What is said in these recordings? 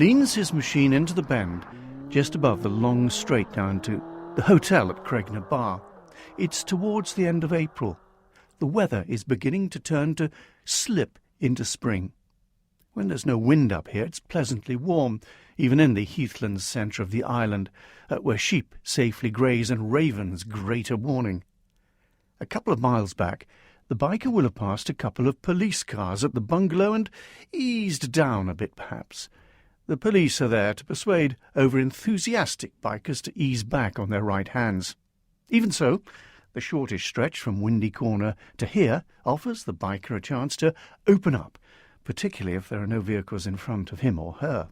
leans his machine into the bend just above the long straight down to the hotel at Craigna Bar. It's towards the end of April. The weather is beginning to turn to slip into spring. When there's no wind up here, it's pleasantly warm, even in the heathland centre of the island, where sheep safely graze and ravens grate a warning. A couple of miles back, the biker will have passed a couple of police cars at the bungalow and eased down a bit, perhaps. The police are there to persuade over-enthusiastic bikers to ease back on their right hands. Even so, the shortish stretch from Windy Corner to here offers the biker a chance to open up, particularly if there are no vehicles in front of him or her.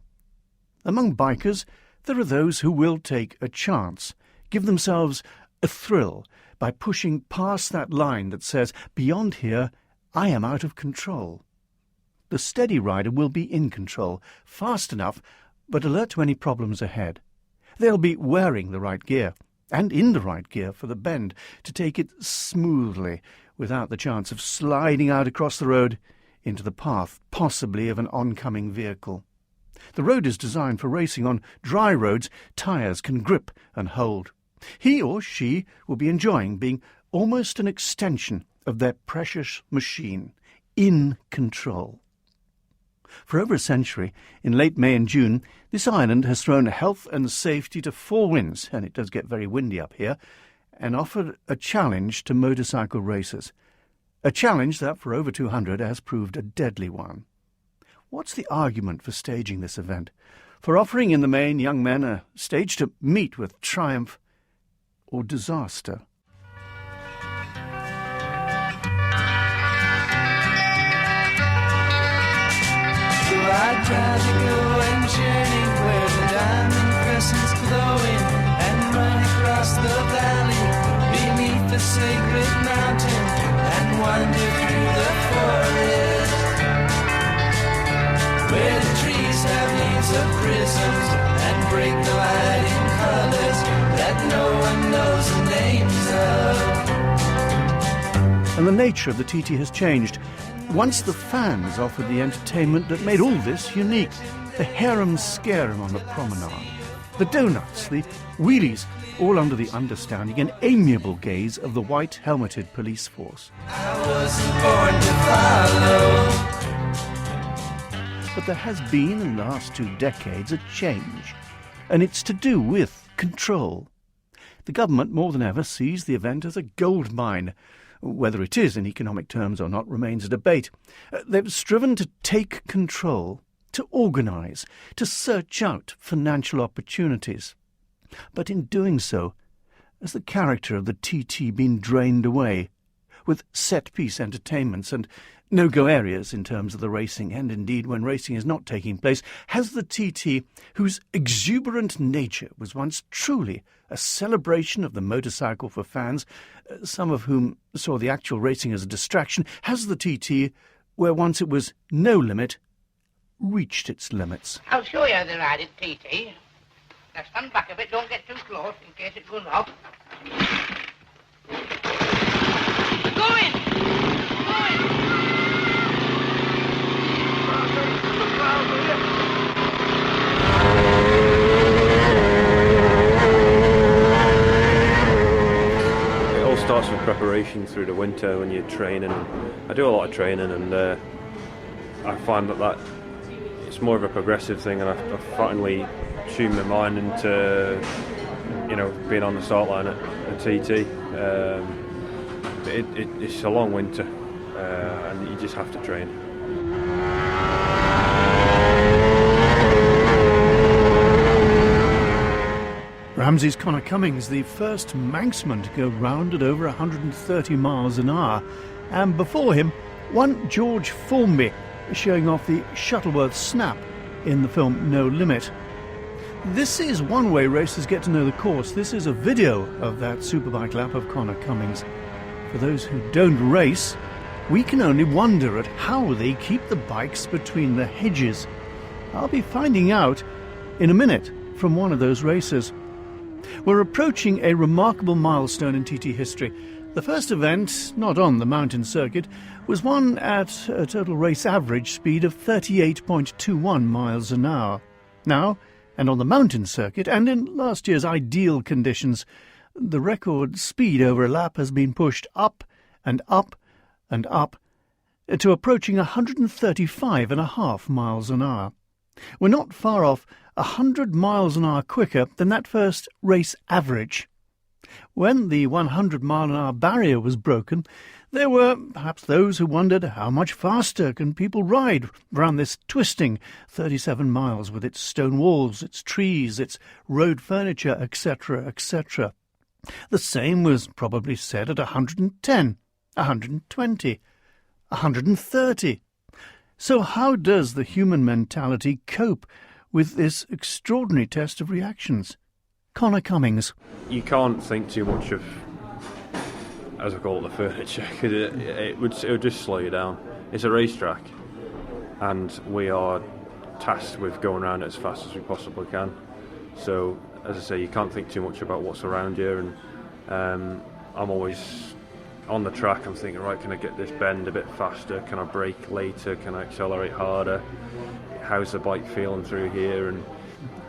Among bikers, there are those who will take a chance, give themselves a thrill by pushing past that line that says, beyond here, I am out of control. The steady rider will be in control, fast enough, but alert to any problems ahead. They'll be wearing the right gear, and in the right gear for the bend, to take it smoothly, without the chance of sliding out across the road into the path, possibly of an oncoming vehicle. The road is designed for racing on dry roads tyres can grip and hold. He or she will be enjoying being almost an extension of their precious machine, in control. For over a century, in late May and June, this island has thrown health and safety to four winds, and it does get very windy up here, and offered a challenge to motorcycle racers. A challenge that, for over 200, has proved a deadly one. What's the argument for staging this event? For offering in the main young men a stage to meet with triumph or disaster? I'd rather go and journey where the diamond crescent's glowing and run across the valley beneath the sacred mountain and wander through the forest where the trees have leaves of prisms and break the light in colors that no one knows the names of. And the nature of the TT has changed. Once the fans offered the entertainment that made all this unique. The harum-scarum on the promenade, the donuts, the wheelies, all under the understanding and amiable gaze of the white-helmeted police force. I wasn't born to follow. But there has been, in the last 2 decades, a change, and it's to do with control. The government, more than ever, sees the event as a gold mine. Whether it is in economic terms or not remains a debate. They've striven to take control, to organise, to search out financial opportunities. But in doing so, has the character of the TT been drained away, with set-piece entertainments and no-go areas in terms of the racing, and indeed when racing is not taking place? Has the TT, whose exuberant nature was once truly a celebration of the motorcycle for fans, some of whom saw the actual racing as a distraction, has the TT, where once it was no limit, reached its limits? I'll show you how they ride it, TT. Now stand back a bit, don't get too close in case it goes off. Go in! It all starts with preparation through the winter when you're training. I do a lot of training, and I find that it's more of a progressive thing, and I've finally tuned my mind into being on the start line at TT. It's a long winter, and you just have to train. Ramsey's Connor Cummings, the first Manxman to go round at over 130 miles an hour. And before him, one George Formby, showing off the Shuttleworth snap in the film No Limit. This is one way racers get to know the course. This is a video of that superbike lap of Connor Cummings. For those who don't race, we can only wonder at how they keep the bikes between the hedges. I'll be finding out in a minute from one of those racers. We're approaching a remarkable milestone in TT history. The first event, not on the mountain circuit, was won at a total race average speed of 38.21 miles an hour. Now, and on the mountain circuit, and in last year's ideal conditions, the record speed over a lap has been pushed up and up and up to approaching 135.5 miles an hour. We're not far off 100 miles an hour quicker than that first race average. When the 100-mile-an-hour barrier was broken, there were perhaps those who wondered how much faster can people ride round this twisting 37 miles with its stone walls, its trees, its road furniture, etc., etc. The same was probably said at 110, 120, 130. So how does the human mentality cope with this extraordinary test of reactions? Connor Cummings. You can't think too much of, as I call it, the furniture, because it would just slow you down. It's a racetrack, and we are tasked with going around it as fast as we possibly can. So, as I say, you can't think too much about what's around you, and I'm always on the track. I'm thinking, right, can I get this bend a bit faster? Can I brake later? Can I accelerate harder? How's the bike feeling through here? And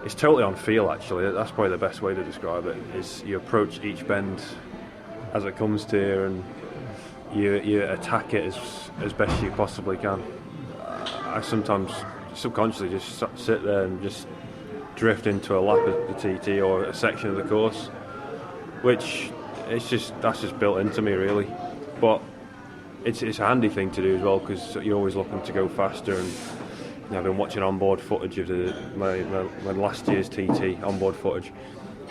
it's totally on feel, actually. That's probably the best way to describe it, is you approach each bend as it comes to you, and you attack it as best you possibly can. I sometimes subconsciously just sit there and just drift into a lap of the TT or a section of the course, which that's just built into me, really. But it's a handy thing to do as well, because you're always looking to go faster. And I've been watching onboard footage of my last year's TT onboard footage.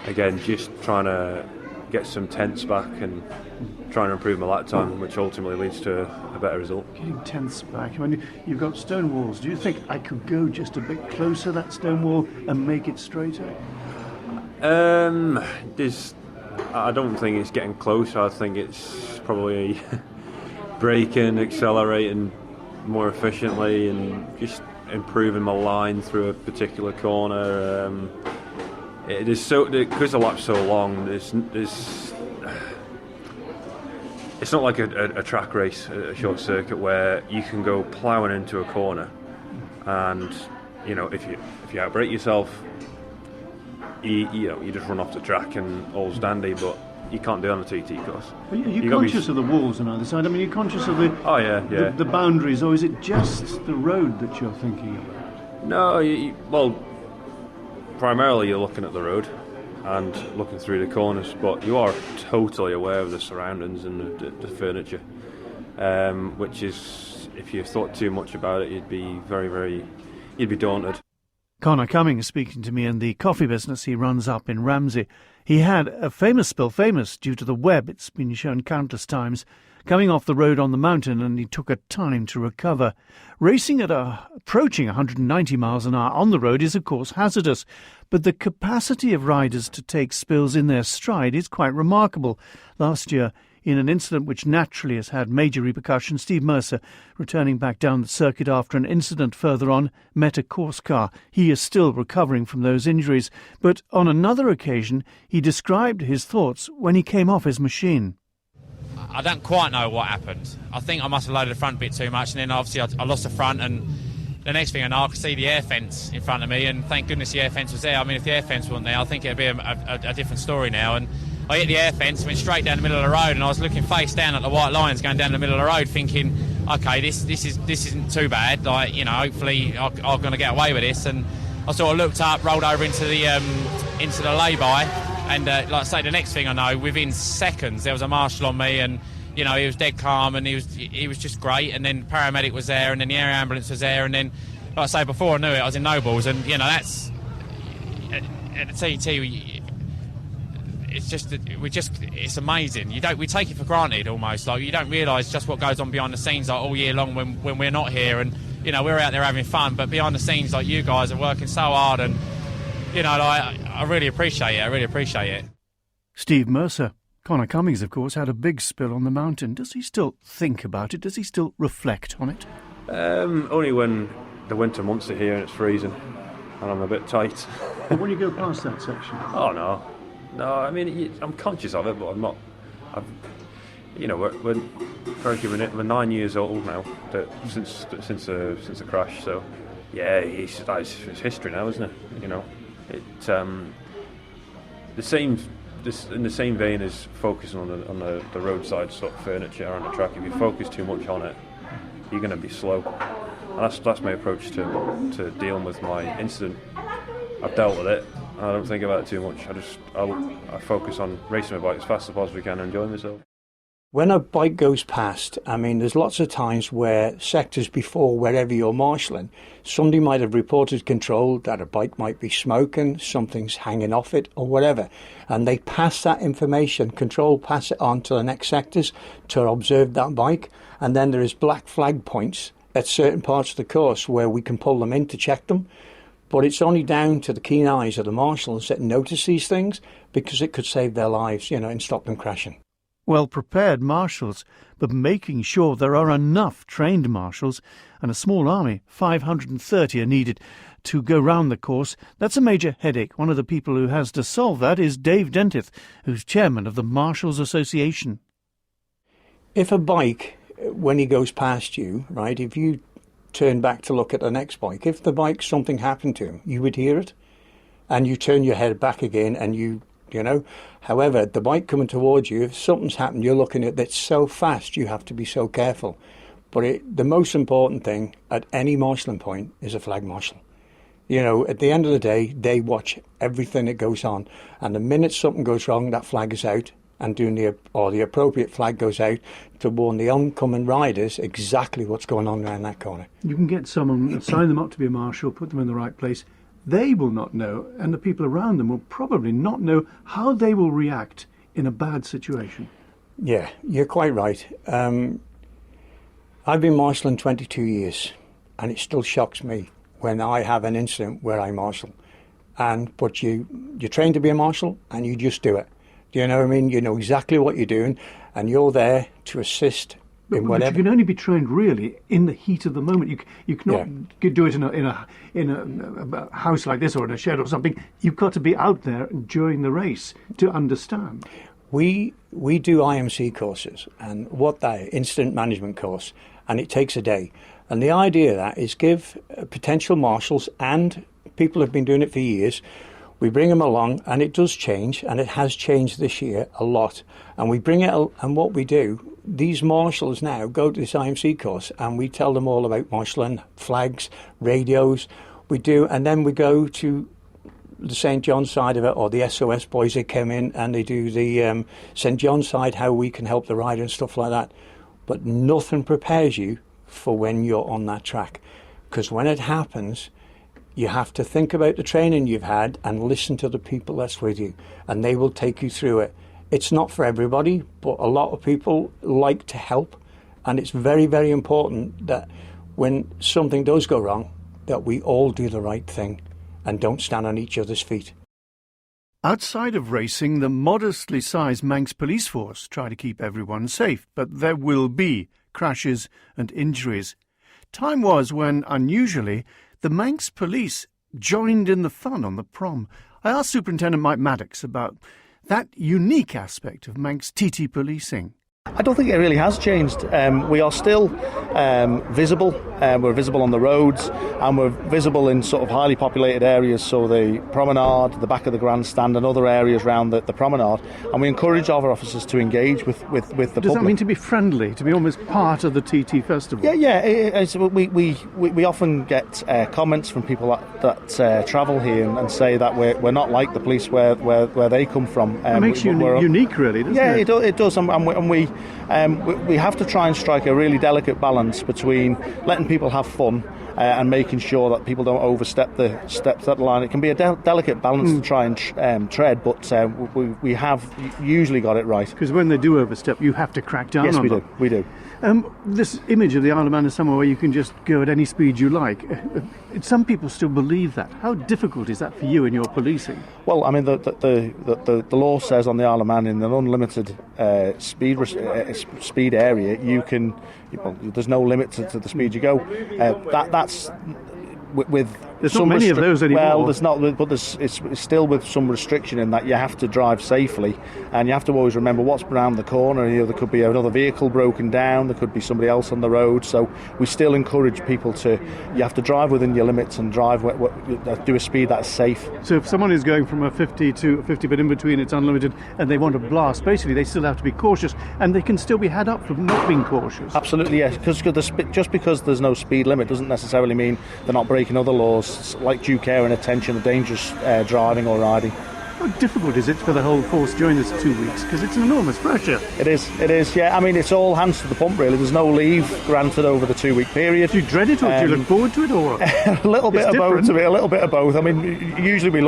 Again, just trying to get some tenths back and trying to improve my lap time, which ultimately leads to a better result. Getting tenths back. I mean, you've got stone walls. Do you think I could go just a bit closer that stone wall and make it straighter? I don't think it's getting closer. I think it's probably braking, accelerating more efficiently, and just improving my line through a particular corner. It is so, because the lap's so long, it's not like a track race, a short circuit, where you can go ploughing into a corner, and if you outbrake yourself, you just run off the track and all's dandy. But you can't do it on a TT course. Are you conscious of the walls on either side? I mean, you're conscious of the boundaries, or is it just the road that you're thinking about? No, well, primarily you're looking at the road and looking through the corners, but you are totally aware of the surroundings and the furniture, which is, if you thought too much about it, you'd be daunted. Connor Cummings speaking to me in the coffee business he runs up in Ramsey. He had a famous spill, famous due to the web, it's been shown countless times, coming off the road on the mountain, and he took a time to recover. Racing at approaching 190 miles an hour on the road is, of course, hazardous, but the capacity of riders to take spills in their stride is quite remarkable. Last year, in an incident which naturally has had major repercussions, Steve Mercer, returning back down the circuit after an incident further on, met a course car. He is still recovering from those injuries, but on another occasion he described his thoughts when he came off his machine. I don't quite know what happened. I think I must have loaded the front bit too much, and then obviously I lost the front, and the next thing I know, I could see the air fence in front of me, and thank goodness the air fence was there. I mean, if the air fence wasn't there, I think it'd be a different story now. And I hit the air fence, went straight down the middle of the road, and I was looking face down at the white lines going down the middle of the road, thinking, okay, this isn't too bad. Like, hopefully I'm going to get away with this. And I sort of looked up, rolled over into the lay-by, and like I say, the next thing I know, within seconds there was a marshal on me, and he was dead calm, and he was just great. And then paramedic was there, and then the air ambulance was there, and then, like I say, before I knew it, I was in Nobles, and that's at the TT. It's amazing. We take it for granted almost. Like, you don't realise just what goes on behind the scenes, like, all year long when we're not here, and we're out there having fun. But behind the scenes, like, you guys are working so hard, and I really appreciate it. I really appreciate it. Steve Mercer. Connor Cummings, of course, had a big spill on the mountain. Does he still think about it? Does he still reflect on it? Only when the winter months are here and it's freezing and I'm a bit tight. But when you go past that section? Oh, no. No, I mean, I'm conscious of it, but I'm not. We're 9 years old now since the crash, so Yeah, it's history now, isn't it? You know, in the same vein as focusing on the roadside sort of furniture on the track. If you focus too much on it, you're going to be slow. And that's my approach to dealing with my incident. I've dealt with it. And I don't think about it too much. I focus on racing my bike as fast as I possibly can and enjoying myself. When a bike goes past, I mean, there's lots of times where sectors before, wherever you're marshalling, somebody might have reported control that a bike might be smoking, something's hanging off it or whatever. And they pass that information, control pass it on to the next sectors to observe that bike. And then there is black flag points at certain parts of the course where we can pull them in to check them. But it's only down to the keen eyes of the marshals that notice these things, because it could save their lives, and stop them crashing. Well-prepared marshals, but making sure there are enough trained marshals, and a small army, 530 are needed to go round the course. That's a major headache. One of the people who has to solve that is Dave Dentith, who's chairman of the Marshals Association. If a bike, when he goes past you, right, if you turn back to look at the next bike, if the bike, something happened to him, you would hear it, and you turn your head back again and you know. However, the bike coming towards you, if something's happened, you're looking at it so fast, you have to be so careful. But the most important thing at any marshalling point is a flag marshal. At the end of the day, they watch everything that goes on. And the minute something goes wrong, that flag is out, and the appropriate flag goes out to warn the oncoming riders exactly what's going on around that corner. You can get someone, sign them up to be a marshal, put them in the right place. They will not know, and the people around them will probably not know how they will react in a bad situation. Yeah, you're quite right. I've been marshalling 22 years, and it still shocks me when I have an incident where I marshal. But you're trained to be a marshal, and you just do it. Do you know what I mean? You know exactly what you're doing, and you're there to assist in whatever. But you can only be trained really in the heat of the moment. You cannot do it in a house like this or in a shed or something. You've got to be out there during the race to understand. We do IMC courses, and incident management course, and it takes a day. And the idea of that is give potential marshals, and people have been doing it for years, we bring them along, and it does change, and it has changed this year a lot. And we bring it, and what we do, these marshals now go to this IMC course, and we tell them all about marshalling, flags, radios, we do, and then we go to the St. John side of it, or the SOS boys that come in, and they do the St. John side, how we can help the rider and stuff like that. But nothing prepares you for when you're on that track, because when it happens, you have to think about the training you've had and listen to the people that's with you, and they will take you through it. It's not for everybody, but a lot of people like to help, and it's very, very important that when something does go wrong, that we all do the right thing and don't stand on each other's feet. Outside of racing, the modestly sized Manx police force try to keep everyone safe, but there will be crashes and injuries. Time was when, unusually, the Manx police joined in the fun on the prom. I asked Superintendent Mike Maddox about that unique aspect of Manx TT policing. I don't think it really has changed. We are still visible. We're visible on the roads, and we're visible in sort of highly populated areas, so the promenade, the back of the grandstand, and other areas around the promenade. And we encourage our officers to engage with the public. Does that mean to be friendly, to be almost part of the TT festival? Yeah. We often get comments from people that travel here and say that we're not like the police where they come from. It makes you unique, really, doesn't it? Yeah, it does, and we have to try and strike a really delicate balance between letting people have fun and making sure that people don't overstep that line. It can be a delicate balance to try and tread, but we have usually got it right. Because when they do overstep, you have to crack down on them. Yes, we do. This image of the Isle of Man is somewhere where you can just go at any speed you like. Some people still believe that. How difficult is that for you in your policing? Well, I mean, the law says on the Isle of Man, in an unlimited speed area, there's no limit to the speed you go. That's with There's not many of those anymore. Well, there's not, but it's still with some restriction in that you have to drive safely, and you have to always remember what's around the corner. There could be another vehicle broken down, there could be somebody else on the road. So we still encourage people you have to drive within your limits and drive do a speed that's safe. So if someone is going from a 50 to a 50, but in between it's unlimited, and they want to blast, basically they still have to be cautious, and they can still be had up for not being cautious. Absolutely, yes. Just because there's no speed limit doesn't necessarily mean they're not breaking other laws like due care and attention of dangerous driving or riding. How difficult is it for the whole force during this 2 weeks? Because it's an enormous pressure. It is, yeah. I mean, it's all hands to the pump, really. There's no leave granted over the 2 week period. Do you dread it, or do you look forward to it, or a little bit of both? A little bit of both. I mean, usually we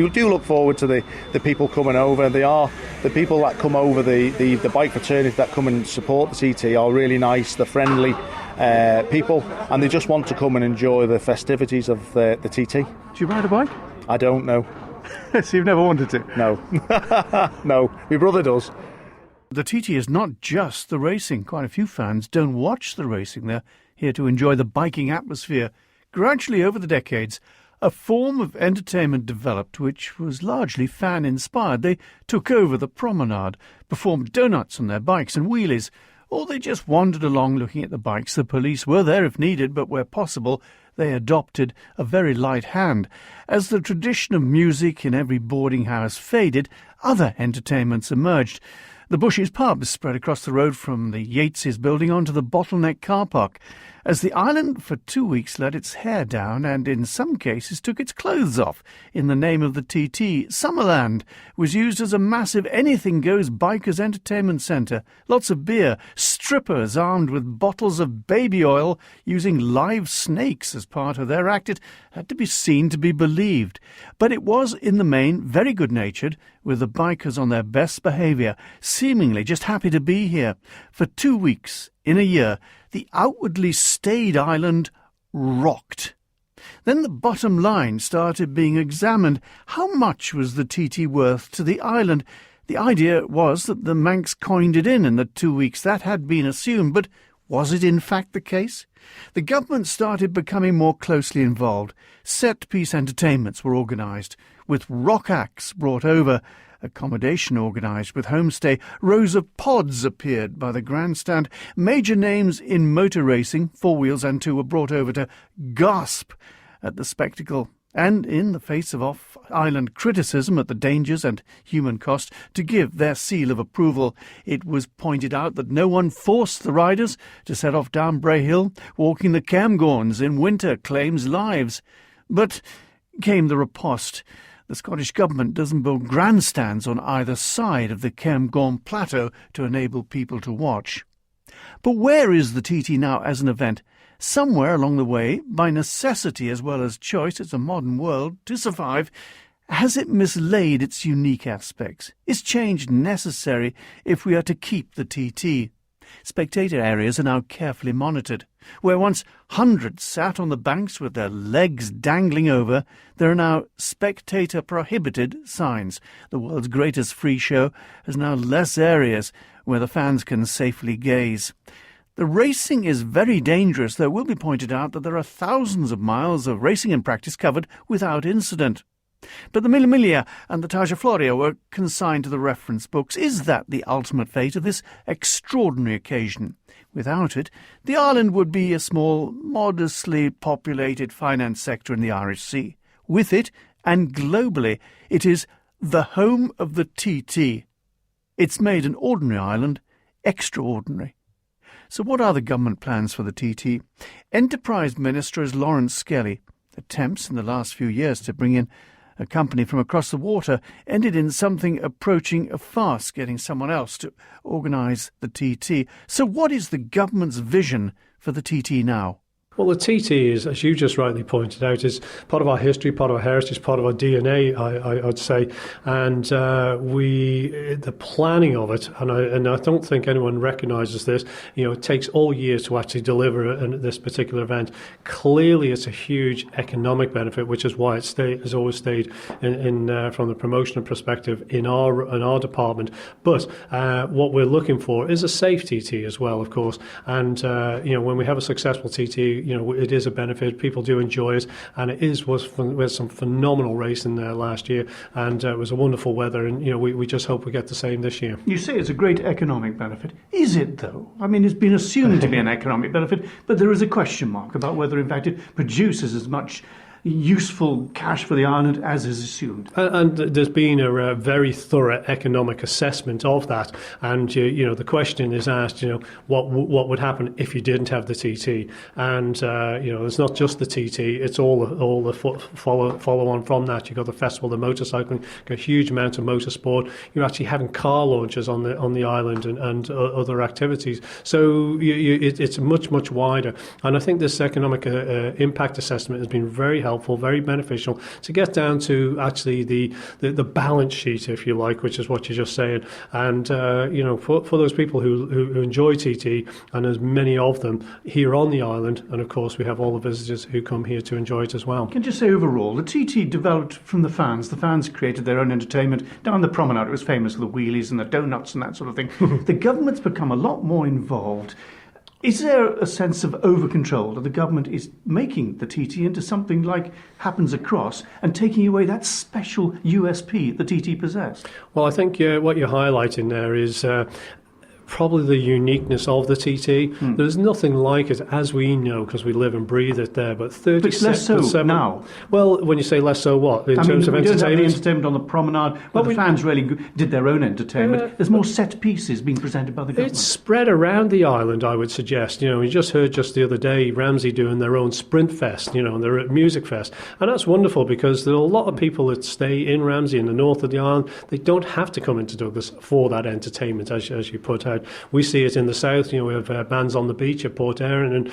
do look forward to the people coming over. They are the people that come over, the bike fraternity that come and support the TT are really nice. They're friendly people, and they just want to come and enjoy the festivities of the TT. Do you ride a bike? I don't know. So you've never wanted to? No. No, my brother does. The TT is not just the racing. Quite a few fans don't watch the racing. They're here to enjoy the biking atmosphere. Gradually, over the decades, a form of entertainment developed which was largely fan-inspired. They took over the promenade, performed donuts on their bikes and wheelies, or they just wandered along looking at the bikes. The police were there if needed, but where possible, they adopted a very light hand. As the tradition of music in every boarding house faded, other entertainments emerged. The Bushes pub spread across the road from the Yates' building onto the Bottleneck car park, as the island for 2 weeks let its hair down and in some cases took its clothes off in the name of the TT. Summerland was used as a massive anything-goes bikers' entertainment centre. Lots of beer, strippers armed with bottles of baby oil using live snakes as part of their act. It had to be seen to be believed. But it was, in the main, very good-natured, with the bikers on their best behaviour, seemingly just happy to be here. For 2 weeks in a year, the outwardly staid island rocked. Then the bottom line started being examined. How much was the TT worth to the island? The idea was that the Manx coined it in the 2 weeks. That had been assumed, but was it in fact the case? The government started becoming more closely involved. Set-piece entertainments were organised, with rock acts brought over, accommodation organised with homestay, rows of pods appeared by the grandstand. Major names in motor racing, four wheels and two, were brought over to gasp at the spectacle, and in the face of off-island criticism at the dangers and human cost, to give their seal of approval. It was pointed out that no one forced the riders to set off down Bray Hill. Walking the Cairngorms in winter claims lives. But came the riposte. The Scottish Government doesn't build grandstands on either side of the Cairngorm Plateau to enable people to watch. But where is the TT now as an event? Somewhere along the way, by necessity as well as choice, it's a modern world, to survive. Has it mislaid its unique aspects? Is change necessary if we are to keep the TT? Spectator areas are now carefully monitored. Where once hundreds sat on the banks with their legs dangling over, there are now spectator-prohibited signs. The world's greatest free show has now less areas where the fans can safely gaze. The racing is very dangerous, though it will be pointed out that there are thousands of miles of racing in practice covered without incident. But the Mille Miglia and the Targa Florio were consigned to the reference books. Is that the ultimate fate of this extraordinary occasion? Without it, the island would be a small, modestly populated finance sector in the Irish Sea. With it, and globally, it is the home of the TT. It's made an ordinary island extraordinary. So what are the government plans for the TT? Enterprise Minister is Lawrence Skelly. Attempts in the last few years to bring in a company from across the water ended in something approaching a farce, getting someone else to organise the TT. So what is the government's vision for the TT now? Well, the TT is, as you just rightly pointed out, is part of our history, part of our heritage, part of our DNA, I'd say. And the planning of it, and I don't think anyone recognises this, it takes all year to actually deliver this particular event. Clearly, it's a huge economic benefit, which is why it has always stayed in from the promotional perspective in our department. But what we're looking for is a safe TT as well, of course. And when we have a successful TT, it is a benefit. People do enjoy it, and it was some phenomenal racing there last year, and it was a wonderful weather, and we just hope we get the same this year. You say it's a great economic benefit. Is it, though? I mean, it's been assumed to be an economic benefit, but there is a question mark about whether, in fact, it produces as much useful cash for the island as is assumed. And there's been a very thorough economic assessment of that, and the question is asked, what would happen if you didn't have the TT? And it's not just the TT; it's all the follow on from that. You've got the festival, the motorcycling, got a huge amount of motorsport. You're actually having car launches on the island and other activities. So it's much wider, and I think this economic impact assessment has been very helpful, very beneficial to get down to actually the balance sheet, if you like, which is what you're just saying. And for those people who enjoy TT, and there's many of them here on the island, and of course we have all the visitors who come here to enjoy it as well. Can I just say overall, the TT developed from the fans. The fans created their own entertainment. Down the promenade, it was famous for the wheelies and the donuts and that sort of thing. The government's become a lot more involved. Is there a sense of over-control that the government is making the TT into something like happens across and taking away that special USP the TT possessed? Well, I think what you're highlighting there is probably the uniqueness of the TT. There's nothing like it, as we know, because we live and breathe it there. But 37%. But it's less so now. Well, when you say less so, what in terms of we don't have the entertainment? entertainment on the promenade, where the fans really did their own entertainment. There's more set pieces being presented by the government. It's spread around the island, I would suggest. We just heard just the other day Ramsey doing their own Sprint Fest, and their music fest, and that's wonderful because there are a lot of people that stay in Ramsey in the north of the island. They don't have to come into Douglas for that entertainment, as you put out. We see it in the south. We have bands on the beach at Port Erin, and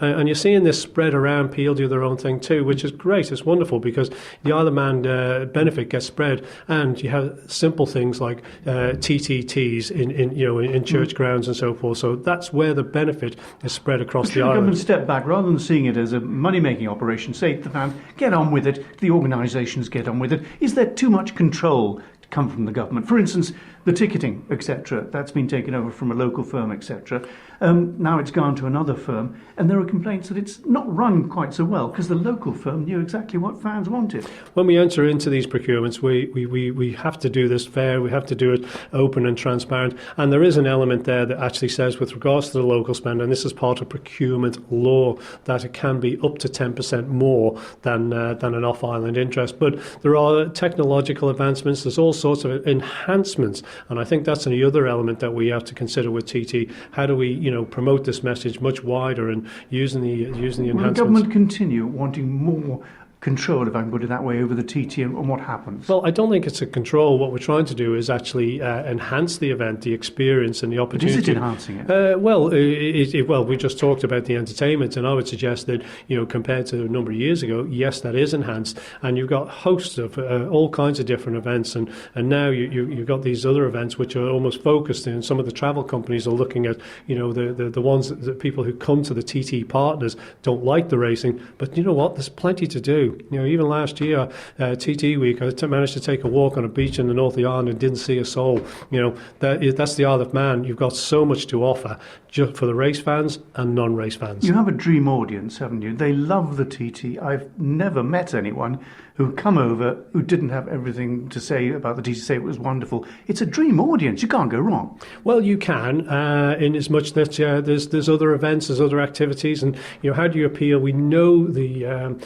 and you're seeing this spread around. Peel do their own thing too, which is great. It's wonderful because the Isle of Man benefit gets spread, and you have simple things like TTTs in church grounds and so forth. So that's where the benefit is spread across the Should the island. government step back rather than seeing it as a money-making operation? Say to the fans, get on with it. The organisations get on with it. Is there too much control come from the government? For instance, the ticketing, etc., that's been taken over from a local firm, etc. Now it's gone to another firm, and there are complaints that it's not run quite so well because the local firm knew exactly what fans wanted. When we enter into these procurements, we have to do this fair, we have to do it open and transparent, and there is an element there that actually says with regards to the local spend, and this is part of procurement law, that it can be up to 10% more than an off-island interest. But there are technological advancements, there's all sorts of enhancements, and I think that's the other element that we have to consider with TT. How do we promote this message much wider and using the enhancements? Will the government continue wanting more control, if I can put it that way, over the TT and what happens? Well, I don't think it's a control. What we're trying to do is actually enhance the event, the experience and the opportunity. But is it enhancing it? Well, we just talked about the entertainment, and I would suggest that, compared to a number of years ago, yes, that is enhanced, and you've got hosts of all kinds of different events, and now you've got these other events which are almost focused, and some of the travel companies are looking at, the ones that the people who come to the TT partners don't like the racing, but you know what, there's plenty to do. Even last year, TT week, I managed to take a walk on a beach in the north of the island and didn't see a soul. That's the Isle of Man. You've got so much to offer just for the race fans and non-race fans. You have a dream audience, haven't you? They love the TT. I've never met anyone who come over who didn't have everything to say about the TT, say it was wonderful. It's a dream audience. You can't go wrong. Well, you can, in as much that there's other events, there's other activities, and how do you appeal? We know the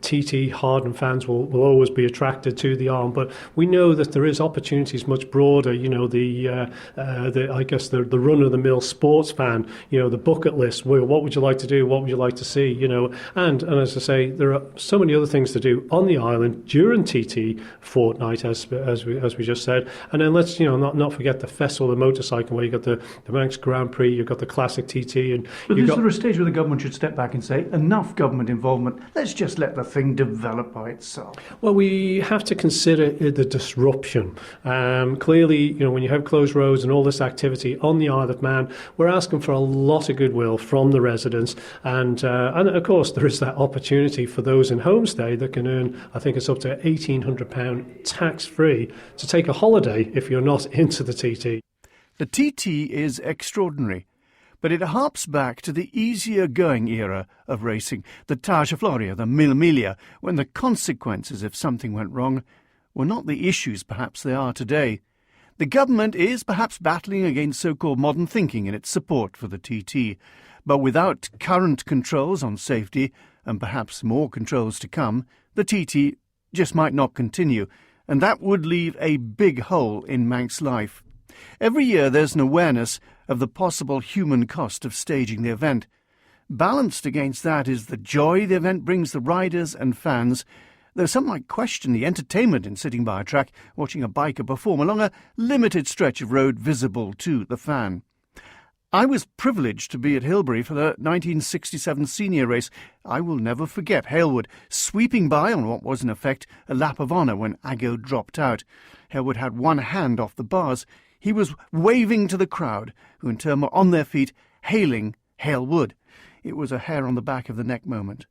TT hardened fans will always be attracted to the arm, but we know that there is opportunities much broader. I guess the run-of-the-mill sports fan. The bucket list. Well, what would you like to do? What would you like to see? And as I say, there are so many other things to do on the island during TT fortnight, as we just said. And then let's not forget the festival of motorcycling, where you got the Manx Grand Prix, you've got the classic TT, but is there a stage where the government should step back and say enough government involvement? Let's just let the thing develop by itself. Well, we have to consider the disruption. Clearly, when you have closed roads and all this activity on the Isle of Man, we're asking for a lot of goodwill from the residents, and of course there is that opportunity for those in homestay that can earn, I think it's up to £1,800 tax-free to take a holiday if you're not into the TT. The TT is extraordinary, But it harps back to the easier-going era of racing, the Targa Florio, the Mille Miglia, when the consequences if something went wrong were not the issues perhaps they are today. The government is perhaps battling against so-called modern thinking in its support for the TT, but without current controls on safety, and perhaps more controls to come, the TT just might not continue, and that would leave a big hole in Manx life. Every year there's an awareness of the possible human cost of staging the event. Balanced against that is the joy the event brings the riders and fans, though some might question the entertainment in sitting by a track watching a biker perform along a limited stretch of road visible to the fan. I was privileged to be at Hilbury for the 1967 senior race. I will never forget Hailwood sweeping by on what was in effect a lap of honour when Aggo dropped out. Hailwood had one hand off the bars. He was waving to the crowd, who in turn were on their feet, hailing Hailwood. It was a hair on the back of the neck moment.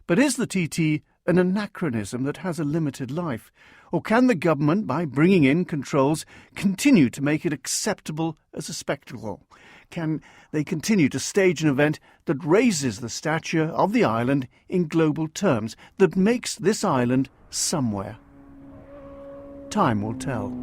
But is the TT an anachronism that has a limited life? Or can the government, by bringing in controls, continue to make it acceptable as a spectacle? Can they continue to stage an event that raises the stature of the island in global terms, that makes this island somewhere? Time will tell.